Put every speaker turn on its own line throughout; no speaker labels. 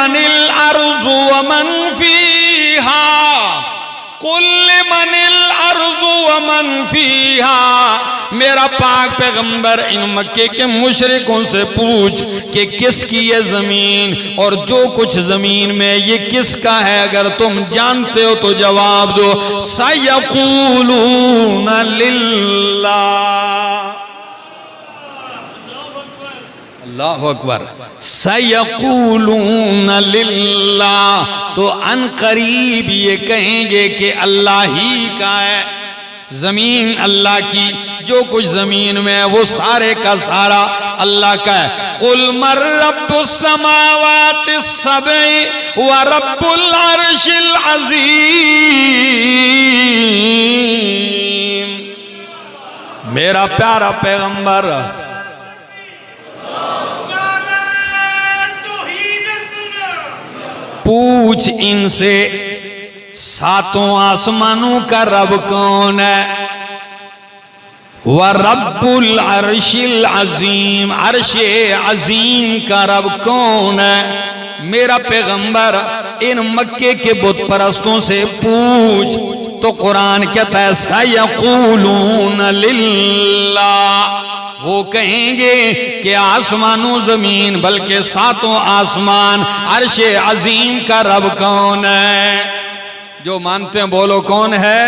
من الارض ومن فیہا قل لمن الارض ومن فیہا، میرا پاک پیغمبر ان مکے کے مشرکوں سے پوچھ کہ کس کی یہ زمین اور جو کچھ زمین میں یہ کس کا ہے، اگر تم جانتے ہو تو جواب دو۔ سَيَقُولُونَ لِلَّهِ، اللہ اکبر، سَيَقُولُونَ لِلَّهِ، تو ان قریب یہ کہیں گے کہ اللہ ہی کا ہے، زمین اللہ کی، جو کچھ زمین میں ہے وہ سارے کا سارا اللہ کا ہے۔ قُلْ مَنْ رَبُّ السَّمَاوَاتِ السَّبْعِ وَرَبُّ الْعَرْشِ الْعَظِيمِ، میرا پیارا پیغمبر پوچھ ان سے ساتوں آسمانوں کا رب کون ہے، وَرَبُّ الْعَرْشِ الْعَظِيمِ، عرش عظیم کا رب کون ہے۔ میرا پیغمبر ان مکے کے بت پرستوں سے پوچھ، تو قرآن کہتا ہے سَيَقُولُونَ لِلَّهِ، وہ کہیں گے کہ آسمانوں زمین بلکہ ساتوں آسمان عرش عظیم کا رب کون ہے؟ جو مانتے ہیں بولو کون ہے؟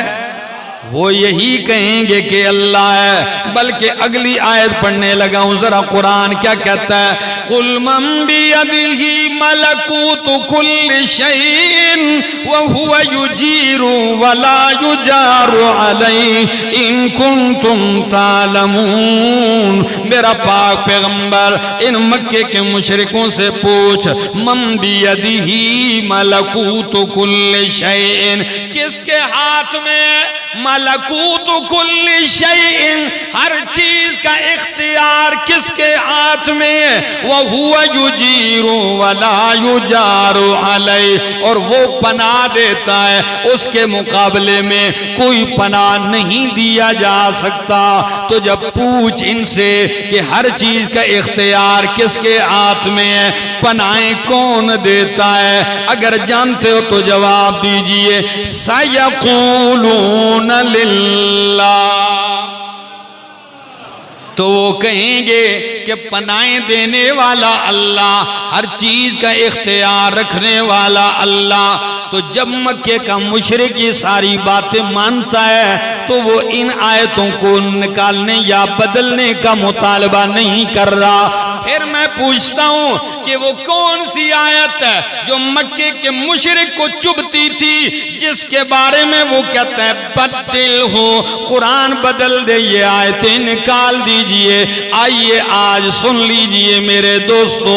وہ یہی کہیں گے کہ اللہ ہے۔ بلکہ اگلی آیت پڑھنے لگا ہوں، ذرا قرآن کیا کہتا ہے؟ قُلْ مَنْ بِيَدِهِ مَلَكُوتُ كُلِّ شَيْءٍ وَهُوَ يُجِيرُ وَلَا يُجَارُ عَلَيْهِ إِن كُنتُمْ تَعْلَمُونَ، میرا پاک پیغمبر ان مکے کے مشرکوں سے پوچھ، مَنْ بِيَدِهِ مَلَكُوتُ كُلِّ شَيْءٍ، کس کے ہاتھ میں ملکوت کل شیء، ہر چیز کا اختیار کس کے ہاتھ میں؟ وَهُوَ يُجِيرُ وَلَا يُجَارُ عَلَيْهِ، اور وہ پناہ دیتا ہے، اس کے مقابلے میں کوئی پناہ نہیں دیا جا سکتا۔ تو جب پوچھ ان سے کہ ہر چیز کا اختیار کس کے ہاتھ میں ہے، پناہیں کون دیتا ہے، اگر جانتے ہو تو جواب دیجئے سَيَقُولُونَ لِلَّهِ، تو وہ کہیں گے کہ پناہیں دینے والا اللہ، ہر چیز کا اختیار رکھنے والا اللہ۔ تو جب مکے کا مشرک یہ ساری باتیں مانتا ہے تو وہ ان آیتوں کو نکالنے یا بدلنے کا مطالبہ نہیں کر رہا۔ پھر میں پوچھتا ہوں کہ وہ کون سی آیت ہے جو مکے کے مشرک کو چبھتی تھی، جس کے بارے میں وہ کہتا ہے بدل ہو، قرآن بدل دے، یہ آیتیں نکال دیجئے۔ آئیے آج سن لیجئے میرے دوستو،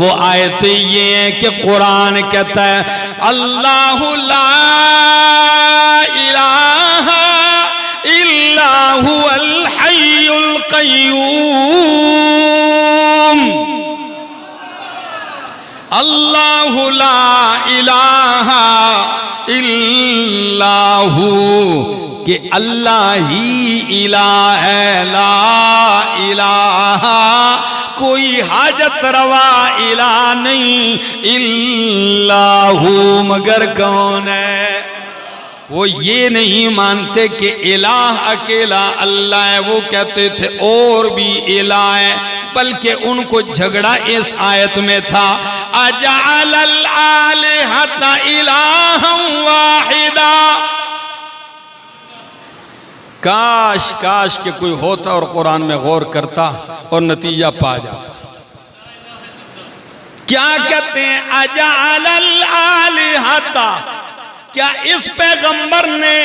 وہ آیتیں یہ ہیں کہ قرآن کہتا ہے اللہ لا الہ الا هو الحی القیوم، اللہ لا الہ الا ہو، کہ اللہ ہی الہ ہے، لا الہ کوئی حاجت روا الہ نہیں، الا ہو مگر کون ہے؟ وہ یہ نہیں مانتے کہ الہ اکیلا اللہ ہے، وہ کہتے تھے اور بھی الہ ہے، بلکہ ان کو جھگڑا اس آیت میں تھا اجعل الآلہۃ الہا واحدا، کاش کاش کہ کوئی ہوتا اور قرآن میں غور کرتا اور نتیجہ پا جاتا۔ کیا کہتے ہیں اجعل الآلہۃ، کیا اس پیغمبر نے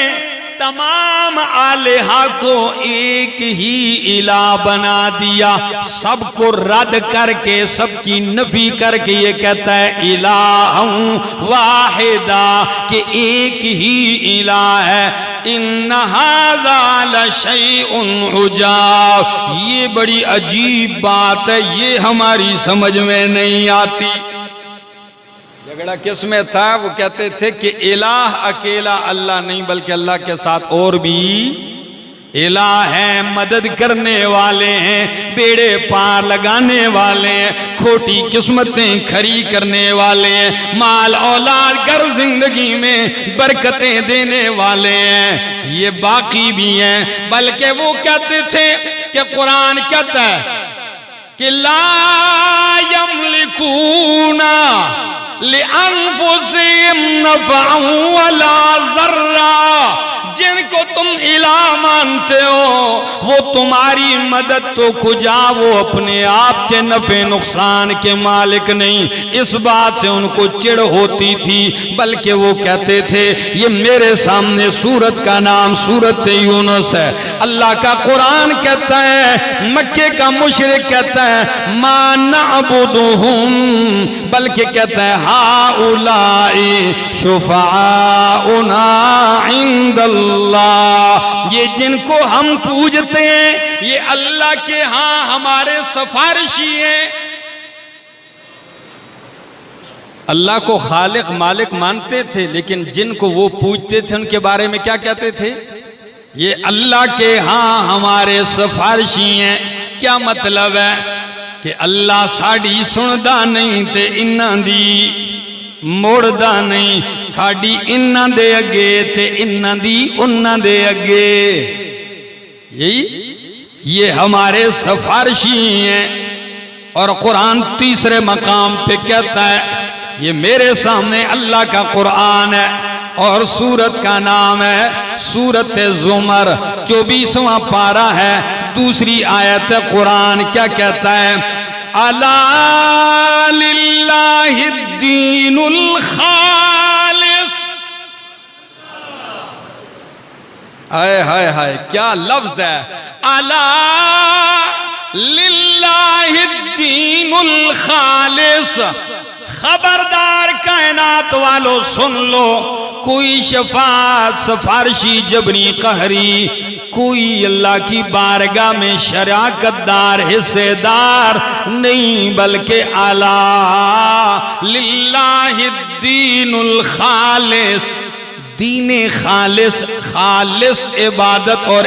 تمام آلہہ کو ایک ہی الہ بنا دیا؟ سب کو رد کر کے، سب کی نفی کر کے یہ کہتا ہے الہ واحدہ، کہ ایک ہی الہ ہے۔ ان ھذا لشیء عجاب، یہ بڑی عجیب بات ہے، یہ ہماری سمجھ میں نہیں آتی۔ جھگڑا کس میں تھا؟ وہ کہتے تھے کہ الہ اکیلا اللہ نہیں، بلکہ اللہ کے ساتھ اور بھی الہ ہیں، مدد کرنے والے ہیں، بیڑے پار لگانے والے ہیں، کھوٹی قسمتیں کھری کرنے والے ہیں، مال اولاد گھر زندگی میں برکتیں دینے والے ہیں، یہ باقی بھی ہیں۔ بلکہ وہ کہتے تھے کہ قرآن کہتا ہے کہ لا یملکون لِأَنفُسِهِمْ نَفْعًا وَلَا ضَرًّا، جن کو تم الہ مانتے ہو وہ تمہاری مدد تو کجا، وہ اپنے آپ کے نفع نقصان کے مالک نہیں۔ اس بات سے ان کو چڑ ہوتی تھی، بلکہ وہ کہتے تھے، یہ میرے سامنے سورت کا نام سورت یونس ہے، اللہ کا قرآن کہتا ہے، مکے کا مشرک کہتا ہے ما نعبدہم، بلکہ کہتا ہے ہؤلاء شفعاؤنا عند اللہ، یہ جن کو ہم پوجتے ہیں یہ اللہ کے ہاں ہمارے سفارشی ہیں۔ اللہ کو خالق مالک مانتے تھے، لیکن جن کو وہ پوجتے تھے ان کے بارے میں کیا کہتے تھے؟ یہ اللہ کے ہاں ہمارے سفارشی ہیں۔ کیا مطلب ہے؟ کہ اللہ ساڑی سندا نہیں تے انہاں دی موڑدا نہیں، ساڑی انہاں دے اگے تے انہاں دی انہاں دے اگے، یہ ہمارے سفارشی ہیں۔ اور قرآن تیسرے مقام پہ کہتا ہے، یہ میرے سامنے اللہ کا قرآن ہے اور سورت کا نام ہے سورت زمر، 24واں پارہ ہے، دوسری آیت قرآن کیا کہتا ہے؟ الا للہ الدین الخالص، ہائے ہائے ہائے کیا لفظ ہے، الا للہ الدین الخالص، خبردار کائنات والو سن لو، کوئی شفاعت سفارشی جبری قہری، کوئی اللہ کی بارگاہ میں شراکت دار حصے دار نہیں، بلکہ الا للہ الدین الخالص، دین خالص، خالص عبادت اور